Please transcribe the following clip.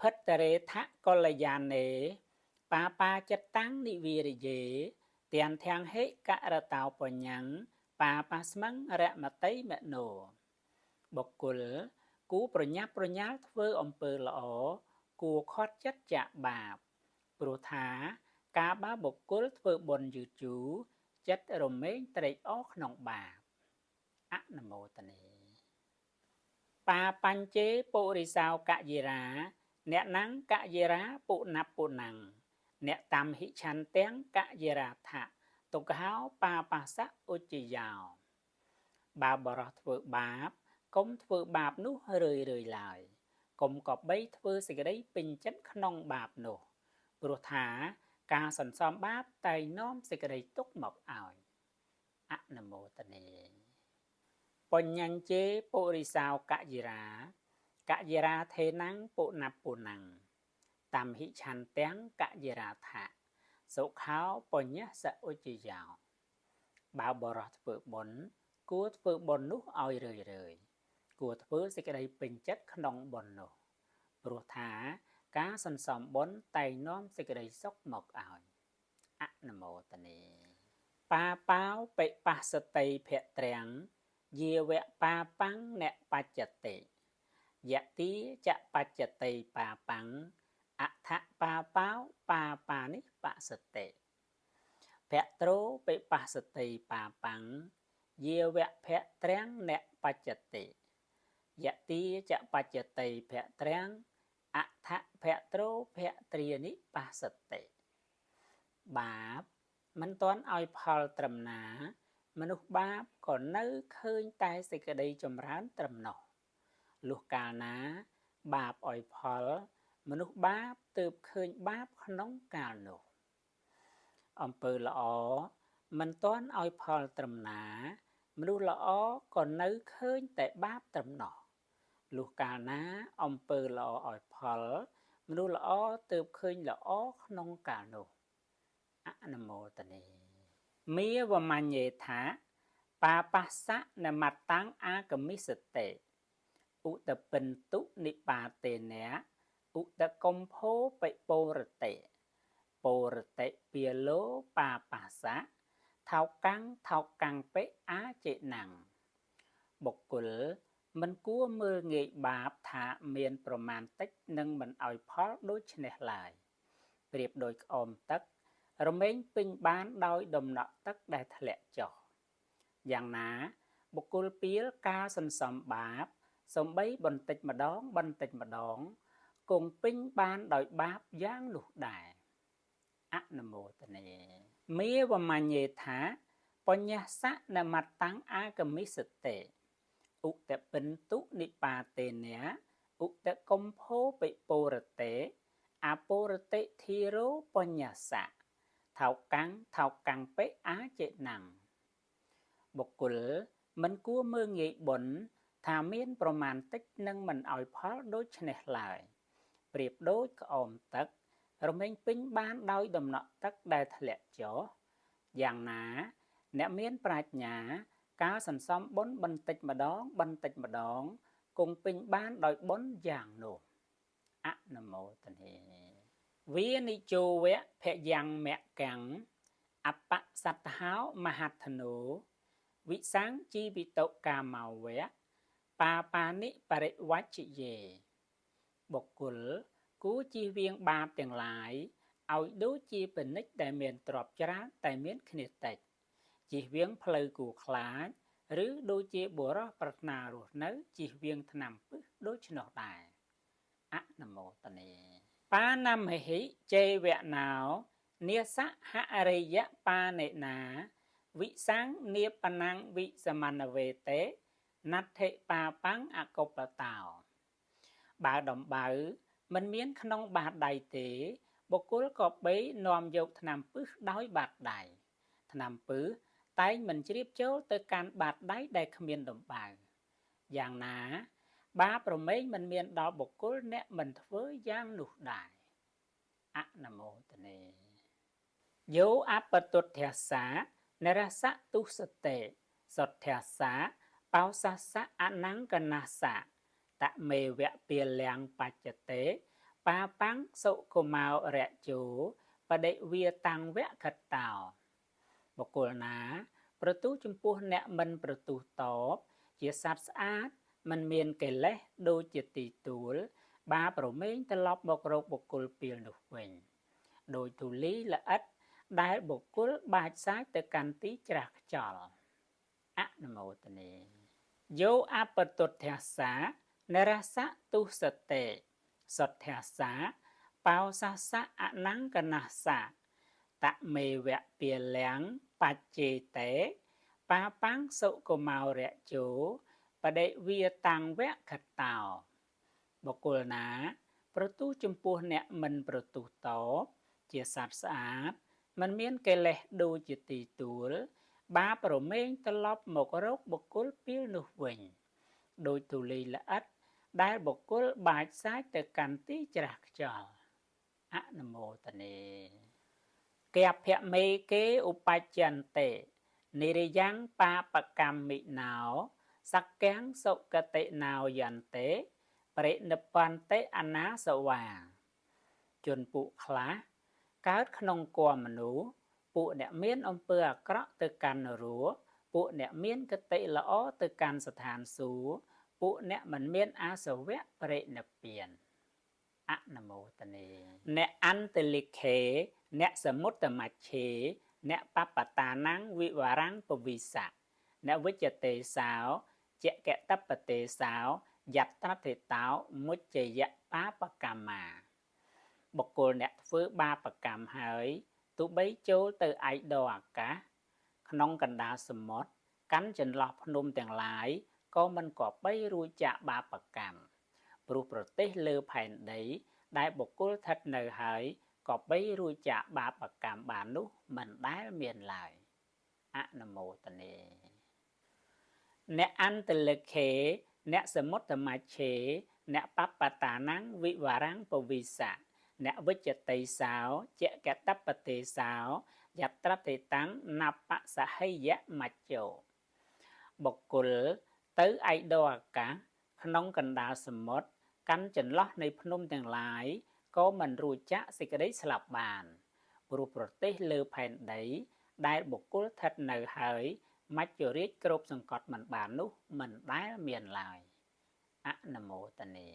ភិតរេថកលយានេបាចិត្តតាំងនិវិរិយេទានធាំងហេករតោបញ្ញាំងបាស្មឹងរមតីមណោបុគ្គលគូប្រញាប់ប្រញាល់ធ្វើអំពើល្អគួរខត់ចិត្តចាក់បាបព្រោះថាការបើបុគ្គលធ្វើបុណ្យយឺតយូរចិត្តរមែងត្រេកអរក្នុងបាបអនុមោទនាបញ្ជេពុរិសោកយិរាអ្នកណាំងកយិរាពុណាប់ពុណាំងអ្នកតាមហិឆន្ទាំងកយិរាថៈទុក្ខោបាសៈឧច្ចយោបើបរោះធ្វើបាបកុំធ្វើបាបនោះរឿយឡើយកុំក៏បីធ្វើសេចក្តីពេញចិត្តក្នុងបាបនោះព្រោះថាការសន្សំបាបតែនាំសេចក្តីទុក្ខមកឲ្យអនុមោទនាបញ្ញញ្ជេពុរិសោកយិរាថេណាំងពុណាប់ពុណាំងតាមហិឆន្ទាំងកយិរាថៈសុខោបញ្ញសឧច្ចយោបើបរោះធ្វើបុណ្យគួរធ្វើបុណ្យនោះឲ្យរឿយគួរធ្វើសេចក្តីពេញចិត្តក្នុងបុណ្យនោះព្រោះថាការសន្សំបុណ្យតែនាំសេចក្តីសុខមកឲ្យអនុមោទនាបាវបិបស្សតិភត្រាំងយាវៈបាំងអ្នកបច្ចតិយតិចបច្ចតិបាំងអថបាវបានិបស្សតិភត្រូបិបស្សតិបាំងយាវៈភត្រាំងអ្នកបច្ចតិយតិចបច្ចតិភត្រាំងអថភત્રોភត្រានិបស្សតិបាបមិនទាន់ឲ្យផលត្រឹមណាមនុស្សបាបក៏នៅឃើញតែសេចក្តីចម្រើនត្រឹមនោះលុះកាលណាបាបឲ្យផលមនុស្សបាបទើបឃើញបាបក្នុងកាលនោះអំពើល្អមិនទាន់ឲ្យផលត្រឹមណាមនុស្សល្អក៏នៅឃើញតែបាបត្រឹមនោះលុះកាលណាអំពើល្អឲ្យផលមនុស្សល្អទើបឃើញល្អក្នុងកាលនោះអនុមោទនាមេវមញ្ញេថាបាសៈនមត្តាំងអាកមិសតិឧតពិន្ទុនិបាតេនៈឧតកុម្ភោបិពរតិពរតិពាលោបាសៈថោកាំងបិអាចេណាំងបុគ្គលមិនគួរមើលងាយបាបថាមានប្រមាណតិចនឹងមិនឲ្យផលដូចនេះឡើយប្រៀបដូចក្អមទឹករមែងពេញបានដោយដំណក់ទឹកដែលធ្លាក់ចុះយ៉ាងណាបុគ្គលពាលការសន្សំបាបសំបីបន្តិចម្ដងគង់ពេញបានដោយបាបយ៉ាងនោះដែរអនុមោទនាមេវមញ្ញេថាបញ្ញសៈនមត្តាំងអាកមិសតិឧតពិន្ទុនិបាតេនៈឧតកុម្ភោបិពរតេអពរតិធីរោបញ្ញសៈថោកាំងបិអាចេណាំងបុគ្គលមិនគួរមើលងាយបុណ្យថាមានប្រមាណតិចនឹងមិនឲ្យផលដូចនេះឡើយប្រៀបដូចក្អមទឹករមែងពេញបានដោយដំណក់ទឹកដែលធ្លាក់ចុះយ៉ាងណាអ្នកមានប្រាជ្ញាការសន្សំបុណ្យបន្តិចម្ដងគង់ពេញបានដោយបុណ្យយ៉ាងនោះអនុមោទនាវានិជោវៈភយ៉ាងមកាំងអបសត្តហោមហត្ថនោវិសង្ជីវិតុកាមោវៈបានិបរិវច្ចយេបុគ្គលគួរជៀសវាងបាបទាំងឡាយឲ្យដូចជាពាណិជ្ជដែលមានទ្រព្យច្រើនតែមានគ្នាតិចជៀសវាងផ្លូវគួរខ្លាចឬដូចជាបុរសប្រាថ្នារស់នៅជៀសវាងថ្នាំពិសដូច្នោះដែរអនុមោទនាបាណាមហិជេវណោនិសហរិយបានិណាវិសង្ឃនិបណੰវិសមនវេតេណដ្ឋិបាំងអកុបតោបើដំបៅមិនមានក្នុងបាតដៃទេបុគ្គលក៏បីនាំយកថ្នាំពិសដោយបាតដៃថ្នាំពិសតែងមិនជ្រាបចូលទៅកាន់បាតដៃដែលគ្មានដំបៅយ៉ាងណាបាបរមែងមិនមានដល់បុគ្គលអ្នកមិនធ្វើយ៉ាងនោះដែរអនុមោទនាយោអបតុទ្ធាសានរសតុសតេសទ្ធាសាបោសសៈអនង្កណាសៈតមេវៈពាលាំងបច្ចតេ ប៉ាប៉ាំងសុកុមោរៈជោបដិវាតាំងវៈខិតតោបុគ្គលណាប្រទូចំពោះអ្នកមិនប្រទូតបជាសត្វស្អាតមិនមានកិលេសដូចជាទីទួលបាប្រមេងត្រឡប់មករកបុគ្គលពីលនោះវិញដោយទូលីល្អិតដែលបុគ្គលបាចសាចទៅកាន់ទីច្រាស់ខ្យល់អនុមោទនាយោអបតុទ្ធាសានរសៈទុសតេសទ្ធាសាបោសាសៈអនង្កណាសាតមេវៈពាលាំងបច្ចេតេបាប៉ាំងសុកុមោរៈជោបដិវាតាំងវៈខតោបុគ្គលណាប្រទូចំពោះអ្នកមិនប្រទូតបជាសត្វស្អាតមិនមានកិលេសដូចជាទីទួលបាប្រមេងត្រឡប់មករកបុគ្គលពីលនោះវិញដោយទូលីល្អិតដែលបុគ្គលបាចសាចទៅកាន់ទីច្រាស់ខ្យល់អនុមោទនាកេភមេគេឧបច្ចន្តេនិរិយ៉ាងបាបកម្មមិណោសក្កាំងសុគតិណោយន្តេបរិនិព្វន្តេអនាសវាជនពួកខ្លះកើតក្នុងគមមនុស្សពួកអ្នកមានអំពើអាក្រក់ទៅកាន់នរកពួកអ្នកមានគតិល្អទៅកាន់ស្ថានសួគ៌ពួកអ្នកមិនមានអាសវៈបរិនិព្វានអនុមោទនាអ្នកអន្តលិខេអ្នកសមុត្តមច្ឆេអ្នកបបតានังវិវរੰពវិសៈអ្នកវិជ្ជតេសោចកតបតេសោយត្រតិតោមុច្ឆយៈបាបកម្មាបុគ្គលអ្នកធ្វើបាបកម្មហើយទោះបីចូលទៅឯកដអាកាសក្នុងកណ្ដាលសមុទ្រកាន់ចន្លោះភ្នំទាំងឡាយក៏មិនគប្បីរួចចាកបាបកម្មព្រោះប្រទេសលើផែនដីដែលបុគ្គលស្ថិតនៅហើយក៏បីរួចចាកបាបកម្មបាននោះមិនដែលមានឡើយអនុមោទនាអ្នកអន្តលិខេអ្នកសមុត្តមច្ឆេអ្នកបបតានังវិវរੰពវិសៈអ្នកវិជ្ជតេសោចកតបតេសោយត្រតិតាំងណបសហិយមច្ឆោបុគ្គលទៅឯកដអាកាសក្នុងកណ្ដាលសមុទ្រកាន់ចន្លោះនៃភ្នំទាំងឡាយក៏មិនរួចចាកសេចក្តីស្លាប់បានព្រោះប្រទេសលើផែនដីដែលបុគ្គលស្ថិតនៅហើយមច្ចរាជគ្រប់សង្កត់មិនបាននោះមិនដែលមានឡើយអនុមោទនា